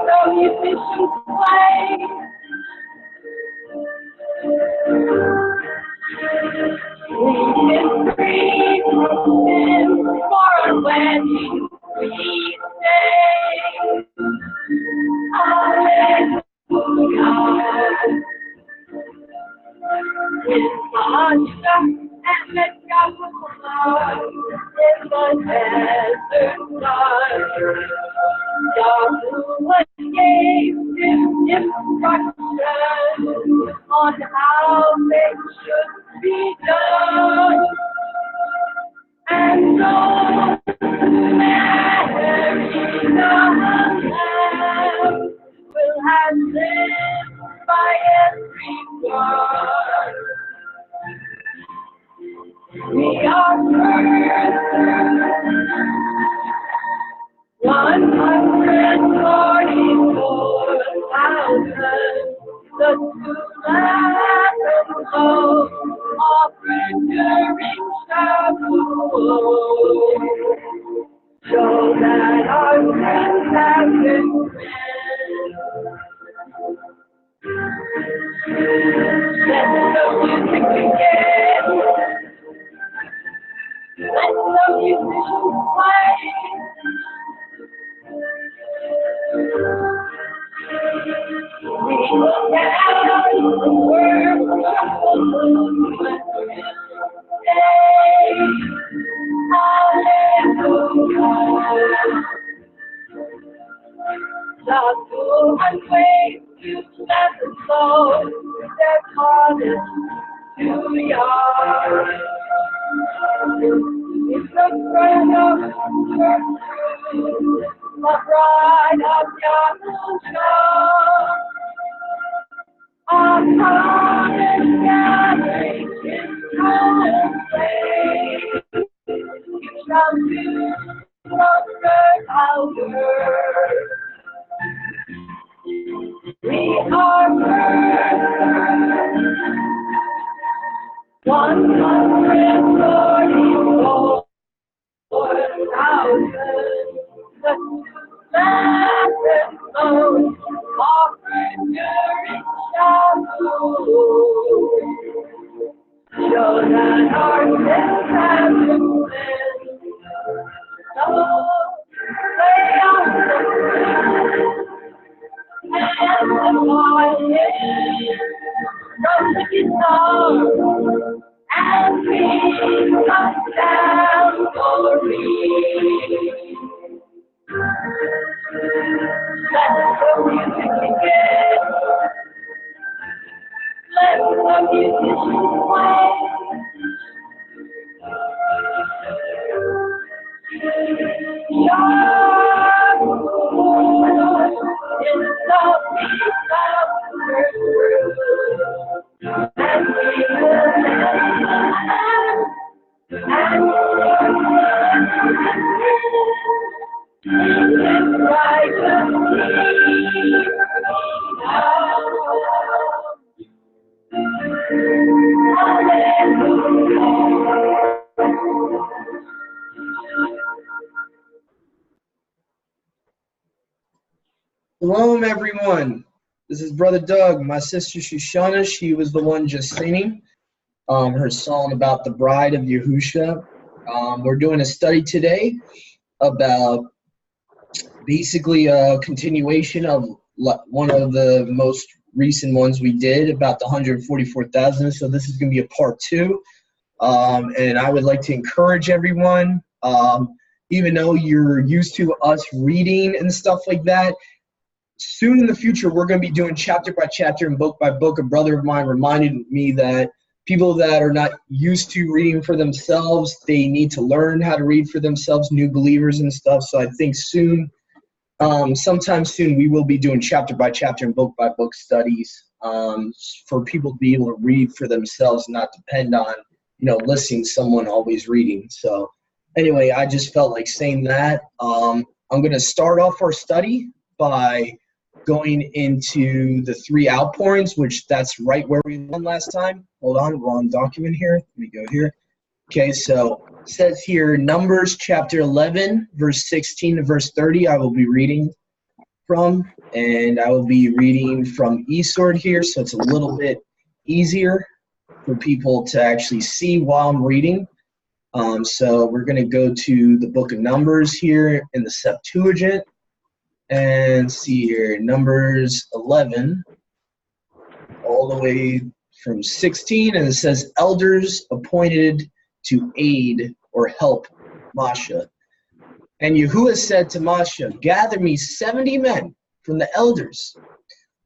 the musicians play. We can free from sin for a wedding we stay. Hallelujah. In Masha and let God in the desert sun. Yahuwah gave him instructions on how things should be done. And so Mary, the Lamb, will have lived by every word. We are first 144,000, the two last of offered during Shavuot, so that our sins have been cleansed. Let the music begin. Let the musicians play. We will get out the word say hallelujah. The and wait to let the soul their promise to Yah. It's the friend of truth, the bride of Yahushua. Our promise gathering is complete. You shall do the power. We are first 144,000, the last of offered during Shavuot, so that our sins have been cleansed. So lay on the and the violin from the guitar, and we come down for me. Let the music begin. Let the musicians play. Shalom, everyone. This is Brother Doug. My sister Shoshana, she was the one just singing her song about the bride of Yahusha. We're doing a study today about basically a continuation of one of the most recent ones we did about the 144,000. So this is going to be a part 2. And I would like to encourage everyone, even though you're used to us reading and stuff like that, soon in the future, we're going to be doing chapter by chapter and book by book. A brother of mine reminded me that people that are not used to reading for themselves, they need to learn how to read for themselves, new believers and stuff. So I think soon, sometime soon, we will be doing chapter by chapter and book by book studies for people to be able to read for themselves, not depend on, listening to someone always reading. So anyway, I just felt like saying that. I'm going to start off our study by going into the 3 outpourings, which that's right where we went last time. Hold on, wrong document here. Let me go here. Okay, so it says here, Numbers chapter 11, verse 16 to verse 30. I will be reading from, and I will be reading from eSword here, so it's a little bit easier for people to actually see while I'm reading. So we're going to go to the book of Numbers here in the Septuagint, and see here, Numbers 11, all the way from 16, and it says, elders appointed to aid or help Moshe. And Yahuwah said to Moshe, gather me 70 men from the elders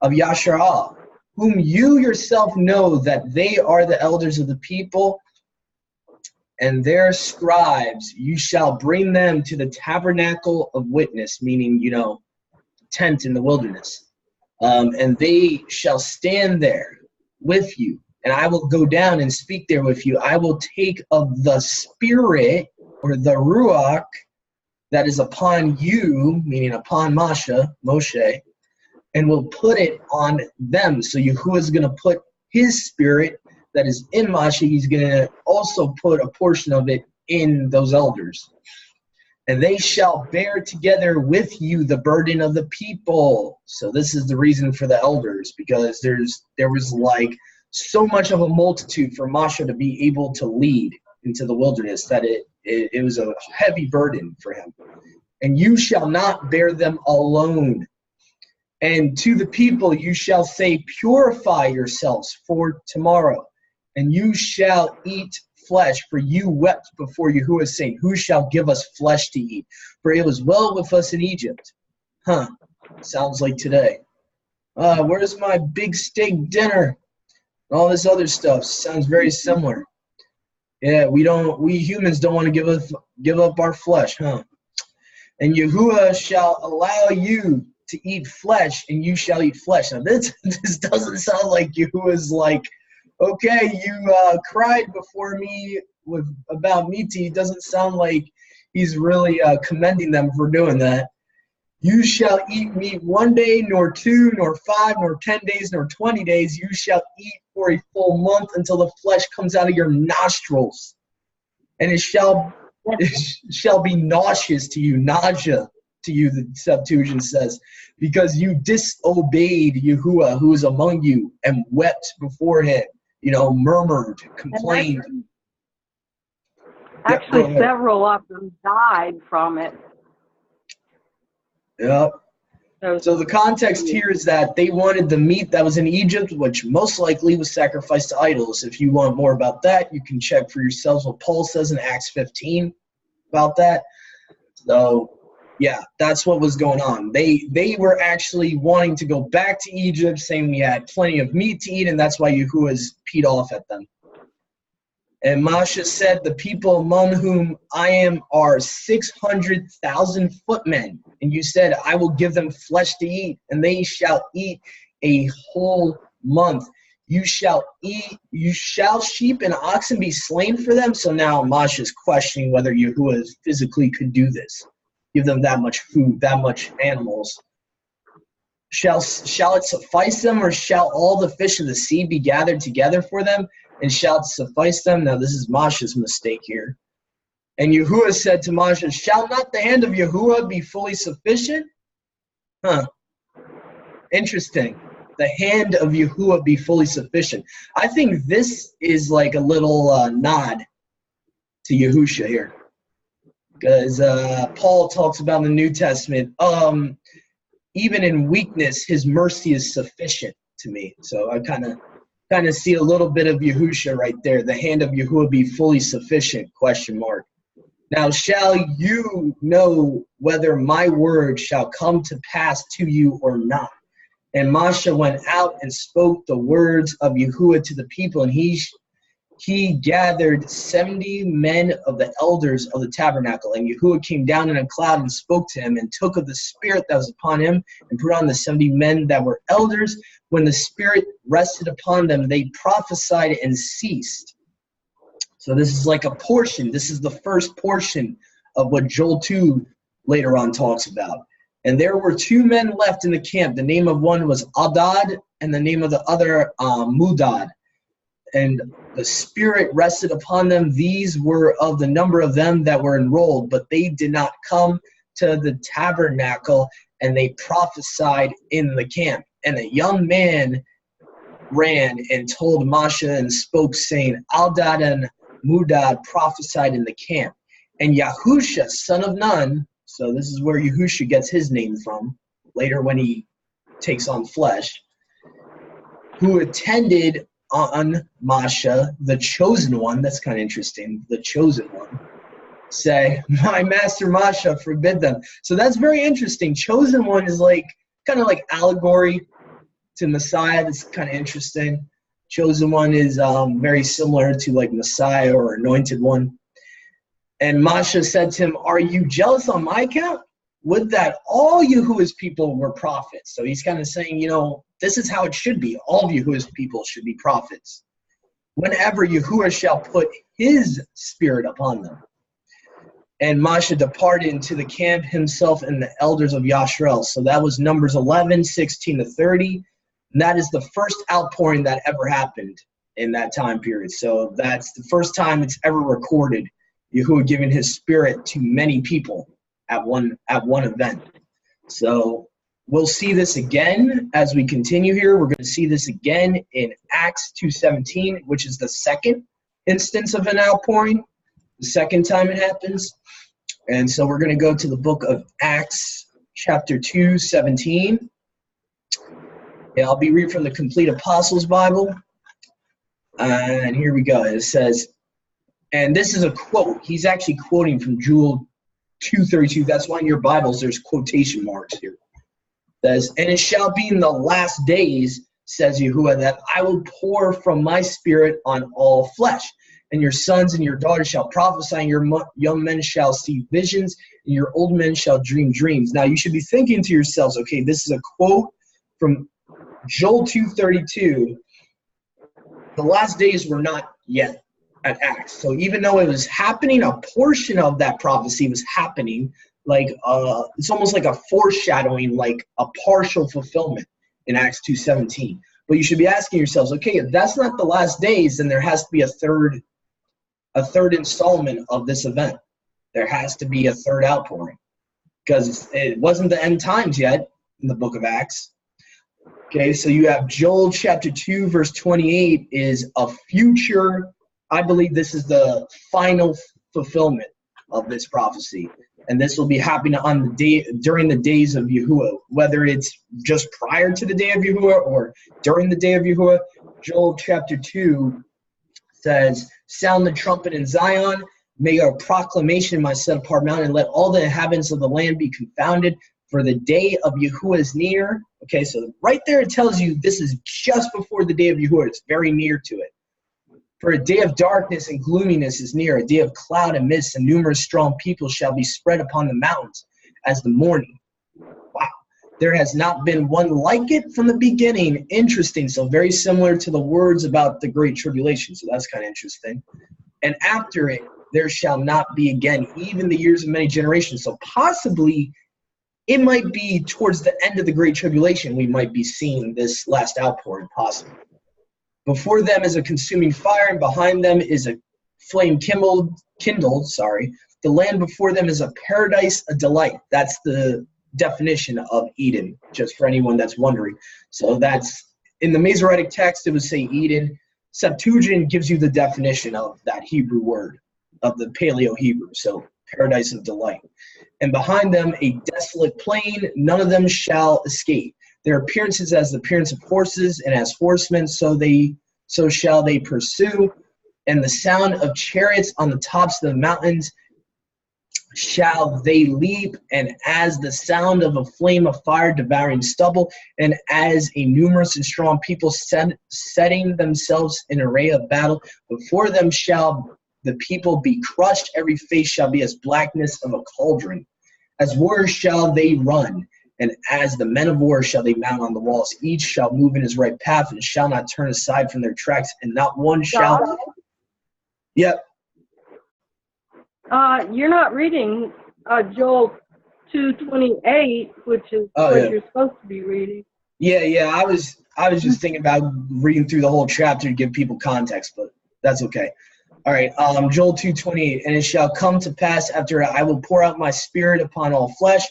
of Yashar'ah, whom you yourself know that they are the elders of the people, and their scribes. You shall bring them to the tabernacle of witness, meaning, tent in the wilderness. And they shall stand there with you, and I will go down and speak there with you. I will take of the spirit, or the ruach, that is upon you, meaning upon Moshe, and will put it on them. So Yahuwah is going to put his spirit that is in Moshe. He's going to also put a portion of it in those elders. And they shall bear together with you the burden of the people. So this is the reason for the elders, because there was like so much of a multitude for Moshe to be able to lead into the wilderness that it was a heavy burden for him. And you shall not bear them alone. And to the people you shall say, purify yourselves for tomorrow, and you shall eat flesh, for you wept before Yahuwah, saying, who shall give us flesh to eat? For it was well with us in Egypt. Sounds like today. Where's my big steak dinner? All this other stuff sounds very similar. Yeah, we humans don't want to give up our flesh, huh? And Yahuwah shall allow you to eat flesh, and you shall eat flesh. Now this doesn't sound like Yahuwah's like, okay, you cried before me about meat to eat. It doesn't sound like he's really commending them for doing that. You shall eat meat 1 day, nor 2, nor 5, nor 10 days, nor 20 days. You shall eat for a full month until the flesh comes out of your nostrils. And it shall be nauseous to you, nausea to you, the Septuagint says, because you disobeyed Yahuwah, who is among you, and wept before him, murmured, complained. Actually, several of them died from it. Yeah. So the context here is that they wanted the meat that was in Egypt, which most likely was sacrificed to idols. If you want more about that, you can check for yourselves what Paul says in Acts 15 about that. So, yeah, that's what was going on. They were actually wanting to go back to Egypt, saying we had plenty of meat to eat, and that's why Yahuwah's peed off at them. And Moshe said, the people among whom I am are 600,000 footmen. And you said, I will give them flesh to eat, and they shall eat a whole month. You shall sheep and oxen be slain for them? So now Moshe is questioning whether Yahuwah physically could do this. Give them that much food, that much animals. Shall it suffice them, or shall all the fish of the sea be gathered together for them? And shall it suffice them? Now this is Moshe's mistake here. And Yahuwah said to Moshe, shall not the hand of Yahuwah be fully sufficient? Interesting. The hand of Yahuwah be fully sufficient. I think this is like a little nod to Yahusha here. Because Paul talks about in the New Testament, even in weakness, his mercy is sufficient to me. So I kind of see a little bit of Yahusha right there. The hand of Yahuwah be fully sufficient, ? Now shall you know whether my word shall come to pass to you or not? And Moshe went out and spoke the words of Yahuwah to the people, and he gathered 70 men of the elders of the tabernacle. And Yahuwah came down in a cloud and spoke to him, and took of the spirit that was upon him, and put on the 70 men that were elders. When the spirit rested upon them, they prophesied and ceased. So this is like a portion. This is the first portion of what Joel 2 later on talks about. And there were 2 men left in the camp. The name of one was Adad, and the name of the other Mudad. And the spirit rested upon them. These were of the number of them that were enrolled, but they did not come to the tabernacle and they prophesied in the camp. And a young man ran and told Masha and spoke, saying, Aldad and Mudad prophesied in the camp. And Yahusha, son of Nun, so this is where Yahusha gets his name from, later when he takes on flesh, who attended on Masha, the chosen one, that's kind of interesting, the chosen one, say, my master Masha, forbid them. So that's very interesting. Chosen one is like, kind of like allegory to Messiah. That's kind of interesting. Chosen one is very similar to like Messiah or anointed one. And Masha said to him, are you jealous on my account? Would that all Yahuwah's people were prophets. So he's kind of saying, you know, this is how it should be. All of Yahuwah's people should be prophets. Whenever Yahuwah shall put his spirit upon them. And Masha departed into the camp himself and the elders of Yashrael. So that was Numbers 11, 16 to 30. And that is the first outpouring that ever happened in that time period. So that's the first time it's ever recorded, Yahuwah giving his spirit to many people at one event. So we'll see this again as we continue here. We're going to see this again in Acts 2:17, which is the second instance of an outpouring, the second time it happens. And so we're going to go to the book of Acts, chapter 2:17. Yeah, I'll be reading from the Complete Apostles Bible. And here we go. It says, and this is a quote. He's actually quoting from Joel 2:32. That's why in your Bibles there's quotation marks here. It says, and it shall be in the last days, says Yahuwah, that I will pour from my spirit on all flesh. And your sons and your daughters shall prophesy, and your young men shall see visions, and your old men shall dream dreams. Now you should be thinking to yourselves, okay, this is a quote from Joel 2:32. The last days were not yet at Acts. So even though it was happening, a portion of that prophecy was happening, like it's almost like a foreshadowing, like a partial fulfillment in Acts 2:17. But you should be asking yourselves, okay, if that's not the last days, then there has to be a third installment of this event. There has to be a third outpouring, because it wasn't the end times yet in the book of Acts. Okay, so you have Joel chapter 2, verse 28 is a future. I believe this is the final fulfillment of this prophecy. And this will be happening on the day, during the days of Yahuwah, whether it's just prior to the day of Yahuwah or during the day of Yahuwah. Joel chapter 2 says, sound the trumpet in Zion, make a proclamation in my set apart mountain, and let all the inhabitants of the land be confounded, for the day of Yahuwah is near. Okay, so right there it tells you this is just before the day of Yahuwah. It's very near to it. For a day of darkness and gloominess is near, a day of cloud and mist, and numerous strong people shall be spread upon the mountains as the morning. Wow. There has not been one like it from the beginning. Interesting. So very similar to the words about the Great Tribulation. So that's kind of interesting. And after it, there shall not be again, even the years of many generations. So possibly it might be towards the end of the Great Tribulation we might be seeing this last outpouring, possibly. Before them is a consuming fire, and behind them is a flame kindled. The land before them is a paradise, a delight. That's the definition of Eden, just for anyone that's wondering. So that's, in the Masoretic text, it would say Eden. Septuagint gives you the definition of that Hebrew word, of the Paleo-Hebrew, so paradise of delight. And behind them a desolate plain, none of them shall escape. Their appearance is as the appearance of horses, and as horsemen, so shall they pursue. And the sound of chariots on the tops of the mountains shall they leap, and as the sound of a flame of fire devouring stubble, and as a numerous and strong people setting themselves in array of battle, before them shall the people be crushed, every face shall be as blackness of a cauldron. As warriors shall they run, and as the men of war shall they mount on the walls. Each shall move in his right path, and shall not turn aside from their tracks, and not one shall. Yep. You're not reading Joel 2:28, which is what you're supposed to be reading. Yeah. I was just thinking about reading through the whole chapter to give people context, but that's okay. All right, Joel 2:28, and it shall come to pass after I will pour out my spirit upon all flesh,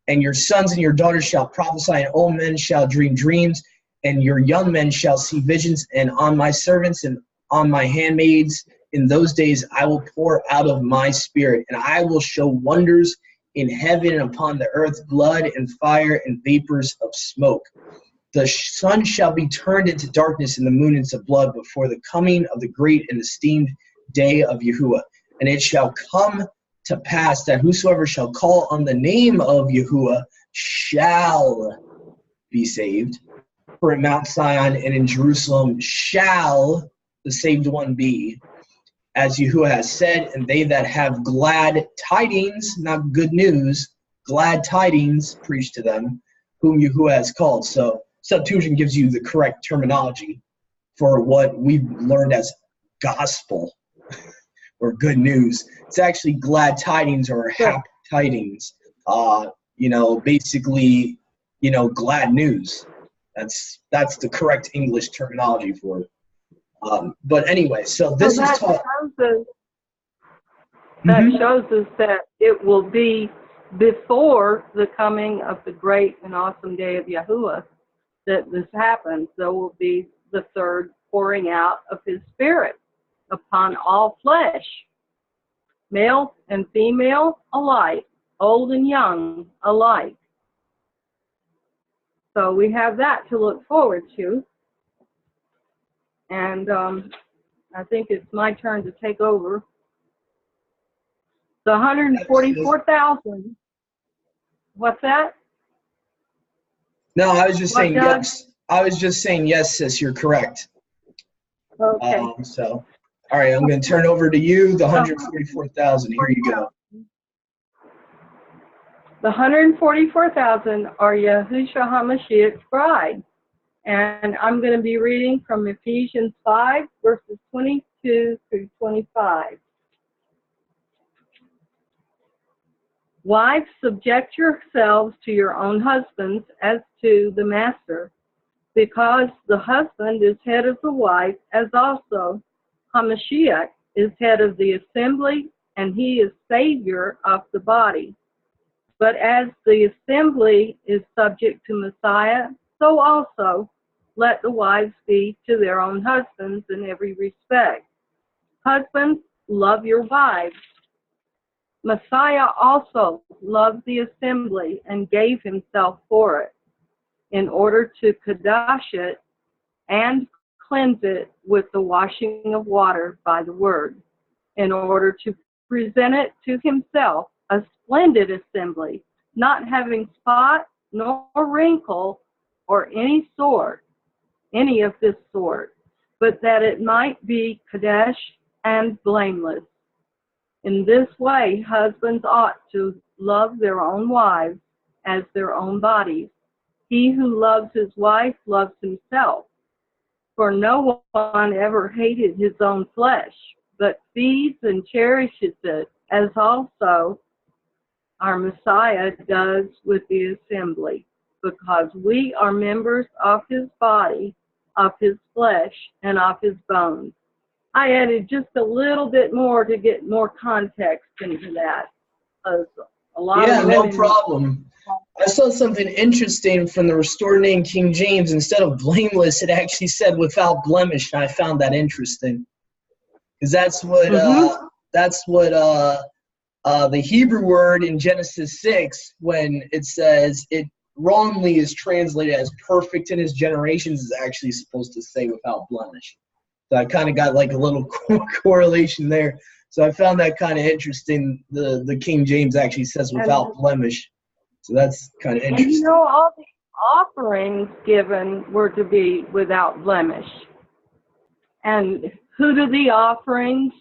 And your sons and your daughters shall prophesy, and old men shall dream dreams, and your young men shall see visions. And on my servants and on my handmaids in those days I will pour out of my spirit, and I will show wonders in heaven and upon the earth, blood and fire and vapors of smoke. The sun shall be turned into darkness and the moon into blood before the coming of the great and esteemed day of Yahuwah. And it shall come to pass that whosoever shall call on the name of Yahuwah shall be saved. For in Mount Zion and in Jerusalem shall the saved one be, as Yahuwah has said, and they that have glad tidings, not good news, glad tidings, preach to them, whom Yahuwah has called. So Septuagint gives you the correct terminology for what we've learned as gospel or good news. It's actually glad tidings or happy tidings. Basically, glad news. That's the correct English terminology for it. But anyway, so this is taught. That shows us that it will be before the coming of the great and awesome day of Yahuwah that this happens. There will be the third pouring out of his spirit upon all flesh, male and female alike, old and young alike. So we have that to look forward to. And I think it's my turn to take over. The 144,000. What's that? No, I was just saying yes. I was just saying yes, sis. You're correct. Okay. All right, I'm going to turn over to you. The 144,000. Here you go. The 144,000 are Yahushua HaMashiach's bride. And I'm going to be reading from Ephesians 5, verses 22 through 25. Wives, subject yourselves to your own husbands as to the master, because the husband is head of the wife, as also HaMashiach is head of the assembly, and he is Savior of the body. But as the assembly is subject to Messiah, so also let the wives be to their own husbands in every respect. Husbands, love your wives. Messiah also loved the assembly and gave himself for it, in order to kadosh it and cleanse it with the washing of water by the word, in order to present it to himself a splendid assembly, not having spot nor wrinkle or any of this sort, but that it might be kadesh and blameless. In this way, husbands ought to love their own wives as their own bodies. He who loves his wife loves himself. For no one ever hated his own flesh, but feeds and cherishes it, as also our Messiah does with the assembly, because we are members of his body, of his flesh, and of his bones. I added just a little bit more to get more context into that. A lot of no problem. I saw something interesting from the Restored Name King James. Instead of blameless, it actually said without blemish, and I found that interesting. Because that's what the Hebrew word in Genesis 6, when it says it wrongly is translated as perfect in his generations, is actually supposed to say without blemish. So I kind of got like a little correlation there. So I found that kind of interesting. The King James actually says without blemish. So that's kind of interesting. And all the offerings given were to be without blemish. And who do the offerings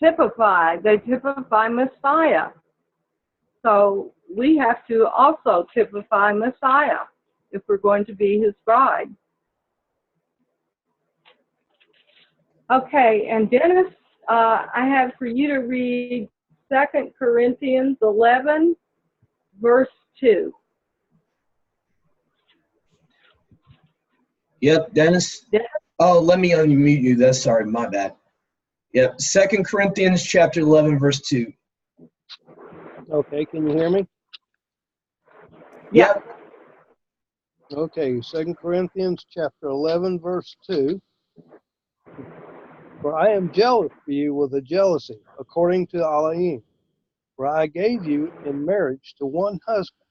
typify? They typify Messiah. So we have to also typify Messiah if we're going to be his bride. Okay, and Dennis, I have for you to read 2 Corinthians 11, verse 2. Yep, Dennis. Oh, let me unmute you. That's sorry, my bad. Yep, 2 Corinthians chapter 11, verse 2. Okay, can you hear me? Yeah. Yep. Okay, 2 Corinthians chapter 11, verse 2. For I am jealous for you with a jealousy, according to Elohim. For I gave you in marriage to one husband,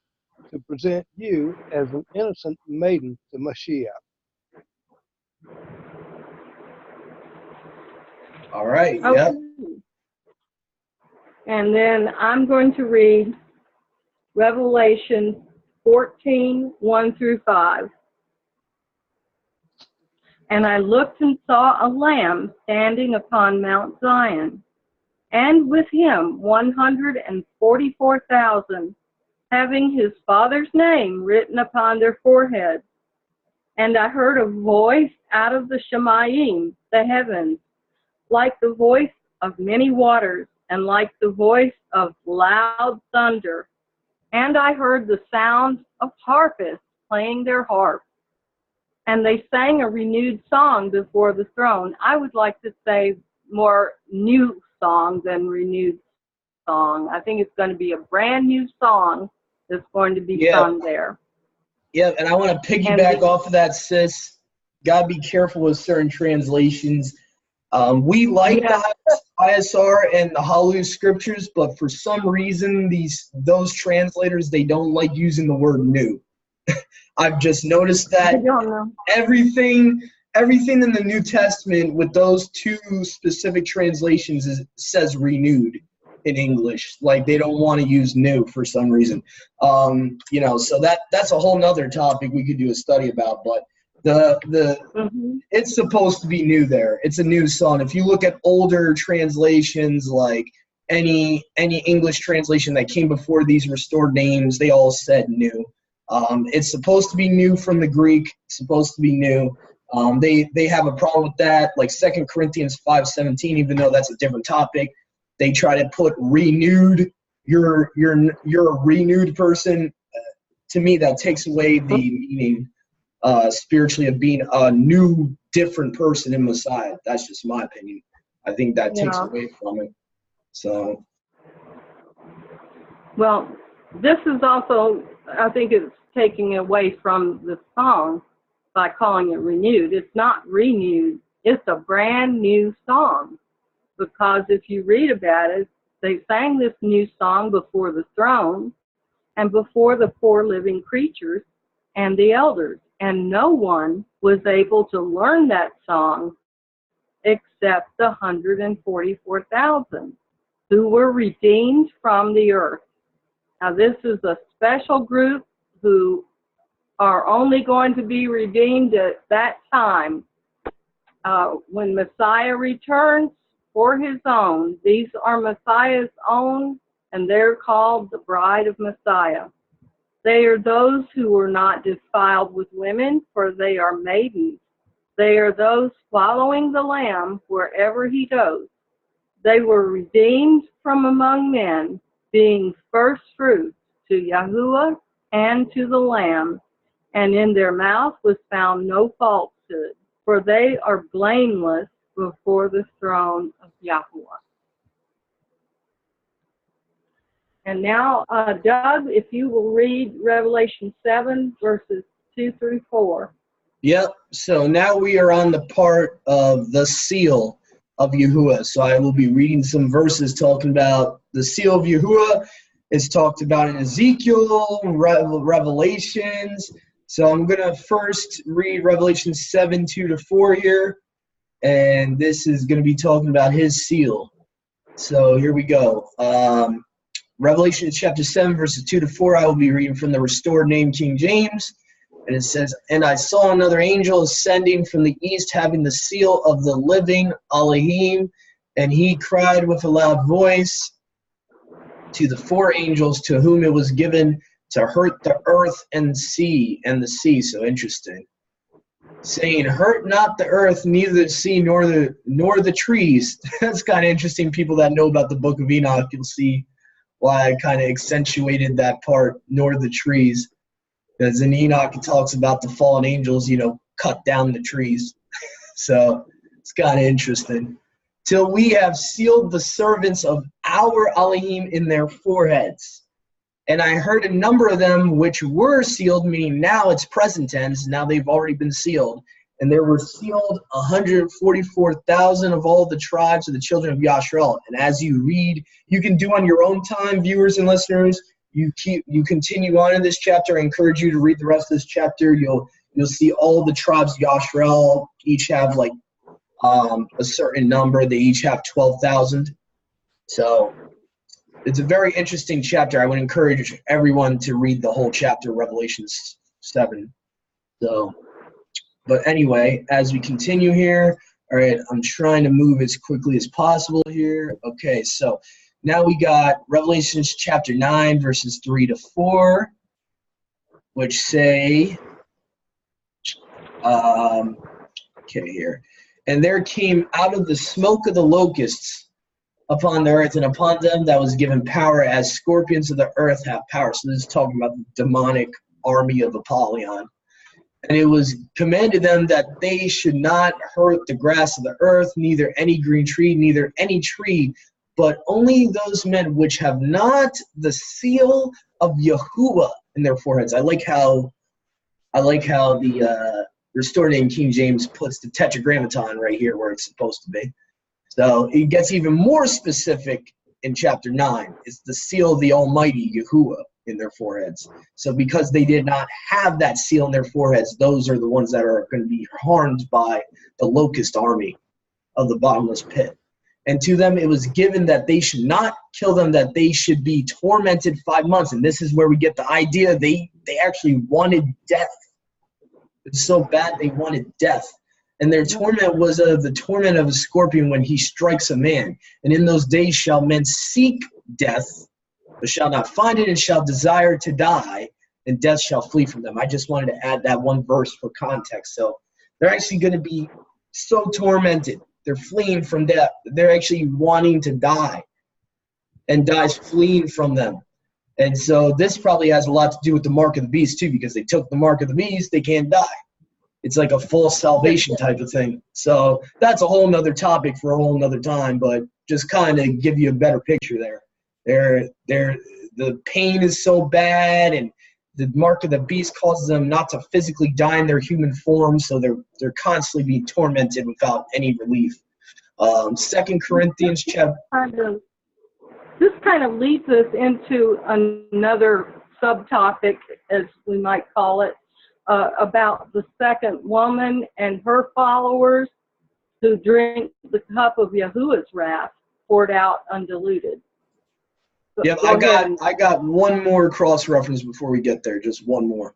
to present you as an innocent maiden to Mashiach. All right. Okay. Yep. And then I'm going to read Revelation 14, 1 through 5. And I looked and saw a lamb standing upon Mount Zion, and with him 144,000, having his Father's name written upon their foreheads. And I heard a voice out of the Shemayim, the heavens, like the voice of many waters, and like the voice of loud thunder. And I heard the sound of harpists playing their harps. And they sang a renewed song before the throne. I would like to say more new song than renewed song. I think it's going to be a brand new song that's going to be sung there. Yep. And I want to piggyback off of that, sis. Gotta be careful with certain translations. We like the ISR and the Halu scriptures, but for some reason, those translators, they don't like using the word new. I've just noticed that I don't know. everything in the New Testament with those two specific translations says renewed in English. Like they don't want to use new for some reason. So that's a whole nother topic we could do a study about, but it's supposed to be new there. It's a new song. If you look at older translations, like any English translation that came before these restored names, they all said new. It's supposed to be new from the Greek. It's supposed to be new. They have a problem with that, like 2 Corinthians 5:17, even though that's a different topic. They try to put renewed. You're a renewed person. To me, that takes away the meaning spiritually of being a new, different person in Messiah. That's just my opinion. I think that takes away from it. So. Well, this is also, I think it's taking away from the song by calling it renewed. It's not renewed. It's a brand new song. Because if you read about it, they sang this new song before the throne and before the 4 living creatures and the elders. And no one was able to learn that song except the 144,000 who were redeemed from the earth. Now, this is a special group who are only going to be redeemed at that time. When Messiah returns for his own, these are Messiah's own, and they're called the bride of Messiah. They are those who were not defiled with women, for they are maidens. They are those following the Lamb wherever he goes. They were redeemed from among men, being first fruits to Yahuwah and to the Lamb, and in their mouth was found no falsehood, for they are blameless before the throne of Yahuwah. And now, Doug, if you will read Revelation 7, verses 2 through 4. Yep. So now we are on the part of the seal of Yahuwah. So I will be reading some verses talking about the seal of Yahuwah. It's talked about in Ezekiel, Revelations. So I'm going to first read Revelation 7, 2 to 4 here. And this is going to be talking about his seal. So here we go. Revelation chapter 7, verses 2 to 4, I will be reading from the Restored Name King James. And it says, "And I saw another angel ascending from the east, having the seal of the living Elohim. And he cried with a loud voice to the 4 angels to whom it was given to hurt the earth and the sea." So interesting. Saying, "Hurt not the earth, neither the sea, nor the trees." That's kind of interesting. People that know about the book of Enoch, you'll see why I kind of accentuated that part, nor the trees. Because in Enoch, it talks about the fallen angels, cut down the trees. So it's kind of interesting. "Till we have sealed the servants of our Elohim in their foreheads." And I heard a number of them which were sealed, meaning now it's present tense, now they've already been sealed. And there were sealed 144,000 of all the tribes of the children of Yashrael. And as you read, you can do on your own time, viewers and listeners, you continue on in this chapter. I encourage you to read the rest of this chapter. You'll see all the tribes of Yashrael each have like a certain number. They each have 12,000. So it's a very interesting chapter. I would encourage everyone to read the whole chapter, Revelation 7. So, but anyway, as we continue here, all right, I'm trying to move as quickly as possible here. Okay, so now we got Revelation chapter 9, verses 3 to 4, which say, okay, here. And there came out of the smoke of the locusts upon the earth, and upon them that was given power, as scorpions of the earth have power. So this is talking about the demonic army of Apollyon. And it was commanded them that they should not hurt the grass of the earth, neither any green tree, neither any tree, but only those men which have not the seal of Yahuwah in their foreheads. I like how the Restored Name King James puts the tetragrammaton right here where it's supposed to be. So it gets even more specific in chapter 9. It's the seal of the Almighty Yahuwah in their foreheads. So because they did not have that seal in their foreheads, those are the ones that are going to be harmed by the locust army of the bottomless pit. And to them it was given that they should not kill them, that they should be tormented 5 months. And this is where we get the idea they actually wanted death. It's so bad they wanted death. And their torment was the torment of a scorpion when he strikes a man. And in those days shall men seek death, but shall not find it, and shall desire to die, and death shall flee from them. I just wanted to add that one verse for context. So they're actually going to be so tormented. They're fleeing from death. They're actually wanting to die, and die's fleeing from them. And so this probably has a lot to do with the mark of the beast too, because they took the mark of the beast, they can't die. It's like a false salvation type of thing. So that's a whole nother topic for a whole nother time, but just kind of give you a better picture there. The pain is so bad, and the mark of the beast causes them not to physically die in their human form, so they're constantly being tormented without any relief. 2 Corinthians chapter. This kind of leads us into another subtopic, as we might call it, about the second woman and her followers who drink the cup of Yahuwah's wrath poured out undiluted. Yep, I got one more cross-reference before we get there, just one more.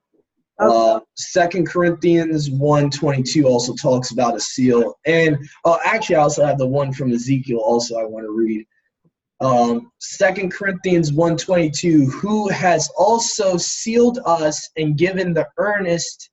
Okay. 2 Corinthians 1:22 also talks about a seal. And actually, I also have the one from Ezekiel also I want to read. 2 Corinthians 1:22, who has also sealed us and given the earnest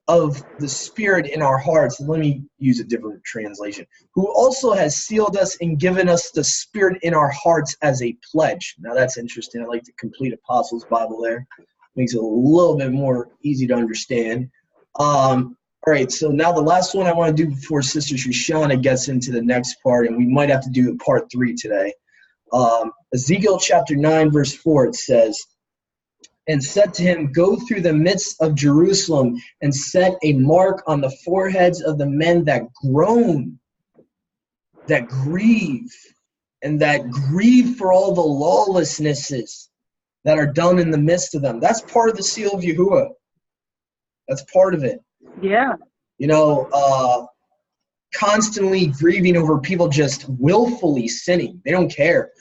of the Spirit in our hearts. Let me use a different translation. Who also has sealed us and given us the Spirit in our hearts as a pledge. Now that's interesting. I like the Complete Apostles Bible there. Makes it a little bit more easy to understand. All right, so now the last one I want to do before Sister Shoshana gets into the next part, and we might have to do part 3 today. Ezekiel chapter 9, verse 4, it says, and said to him, go through the midst of Jerusalem and set a mark on the foreheads of the men that groan, that grieve, and that grieve for all the lawlessnesses that are done in the midst of them. That's part of the seal of Yahuwah. That's part of it. Yeah. You know, constantly grieving over people just willfully sinning. They don't care.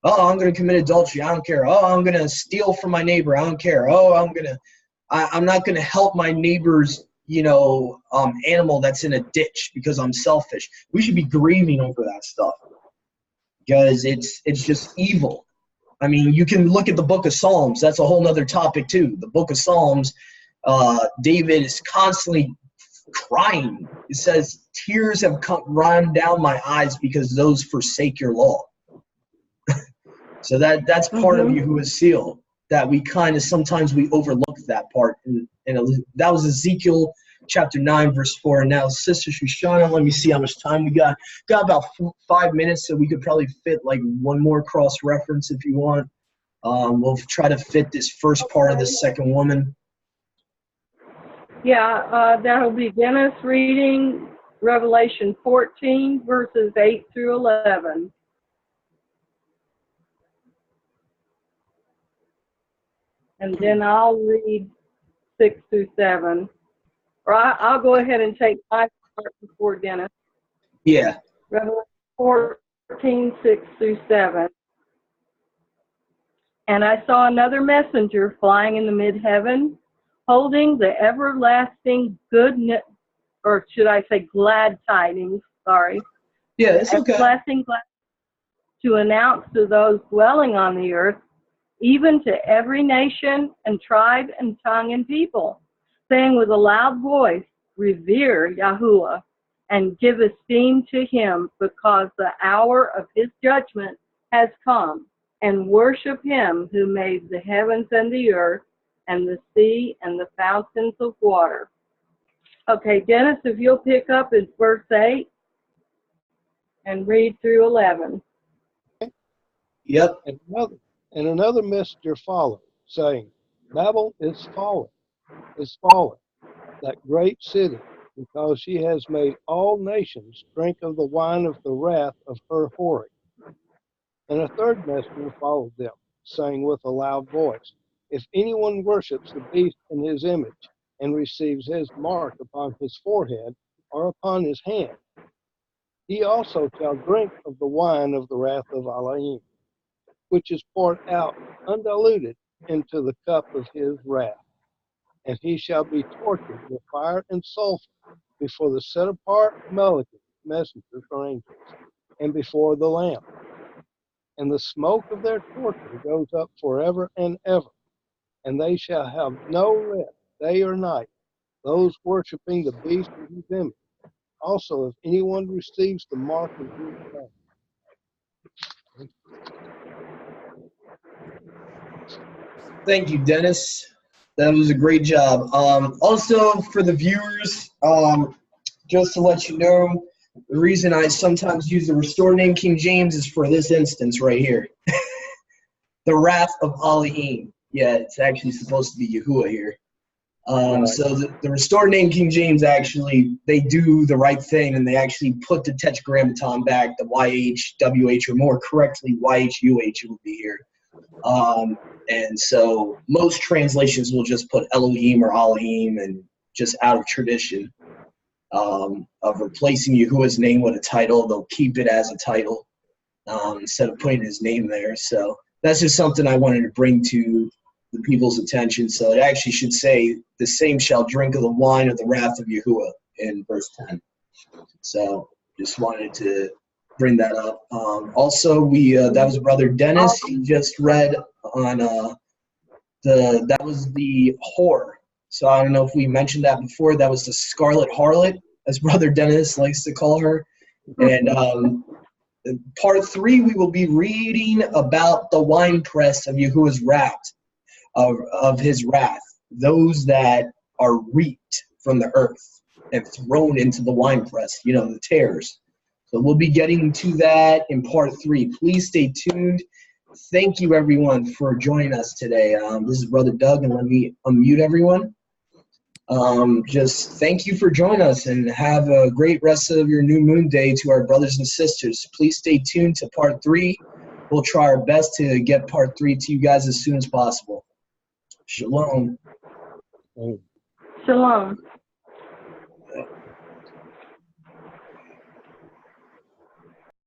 Oh, I'm going to commit adultery. I don't care. Oh, I'm going to steal from my neighbor. I don't care. Oh, I'm not going to help my neighbor's, animal that's in a ditch because I'm selfish. We should be grieving over that stuff because it's just evil. I mean, you can look at the book of Psalms. That's a whole nother topic too. The book of Psalms, David is constantly crying. It says, tears have run down my eyes because those forsake your law. So that's part of Yahuwah's seal, that we kind of sometimes we overlook that part. And that was Ezekiel chapter 9, verse 4. And now, Sister Shoshana, let me see how much time we got. Got about 5 minutes, so we could probably fit like one more cross-reference if you want. We'll try to fit this first part of the second woman. Yeah, that'll be Dennis reading Revelation 14, verses 8 through 11. And then I'll read 6 through 7. Or I'll go ahead and take my part before Dennis. Yeah. Revelation 14, 6 through 7. And I saw another messenger flying in the mid-heaven, holding the everlasting or should I say glad tidings, sorry. Yeah, it's okay. Everlasting glad to announce to those dwelling on the earth, even to every nation and tribe and tongue and people, saying with a loud voice, revere Yahuwah and give esteem to him, because the hour of his judgment has come, and worship him who made the heavens and the earth and the sea and the fountains of water. Okay, Dennis, if you'll pick up at verse 8 and read through 11. Yep. And another messenger followed, saying, Babel is fallen, that great city, because she has made all nations drink of the wine of the wrath of her whoring. And a third messenger followed them, saying with a loud voice, if anyone worships the beast in his image, and receives his mark upon his forehead or upon his hand, he also shall drink of the wine of the wrath of Elohim, which is poured out undiluted into the cup of his wrath. And he shall be tortured with fire and sulfur before the set apart Melechim, messengers or angels, and before the Lamb. And the smoke of their torture goes up forever and ever, and they shall have no rest day or night, those worshiping the beast in his image. Also, if anyone receives the mark of his name. Thank you, Dennis. That was a great job. Also, for the viewers, just to let you know, the reason I sometimes use the Restored Name King James is for this instance right here. The wrath of Elohim. Yeah, it's actually supposed to be Yahuwah here. Right. So the Restored Name King James, actually, they do the right thing, and they actually put the Tetragrammaton back, the YHWH, or more correctly, YHUH it would be here. And so most translations will just put Elohim or Elohim, and just out of tradition of replacing Yahuwah's name with a title, they'll keep it as a title instead of putting his name there. So that's just something I wanted to bring to the people's attention. So it actually should say, the same shall drink of the wine of the wrath of Yahuwah in verse 10. So just wanted to bring that up. Also, that was Brother Dennis. He just read on that was the whore. So I don't know if we mentioned that before. That was the Scarlet Harlot, as Brother Dennis likes to call her. And part 3, we will be reading about the winepress of Yahuwah's wrath, of his wrath, those that are reaped from the earth and thrown into the winepress, the tares. So we'll be getting to that in part 3. Please stay tuned. Thank you, everyone, for joining us today. This is Brother Doug, and let me unmute everyone. Just thank you for joining us, and have a great rest of your new moon day to our brothers and sisters. Please stay tuned to part 3. We'll try our best to get part 3 to you guys as soon as possible. Shalom. Shalom.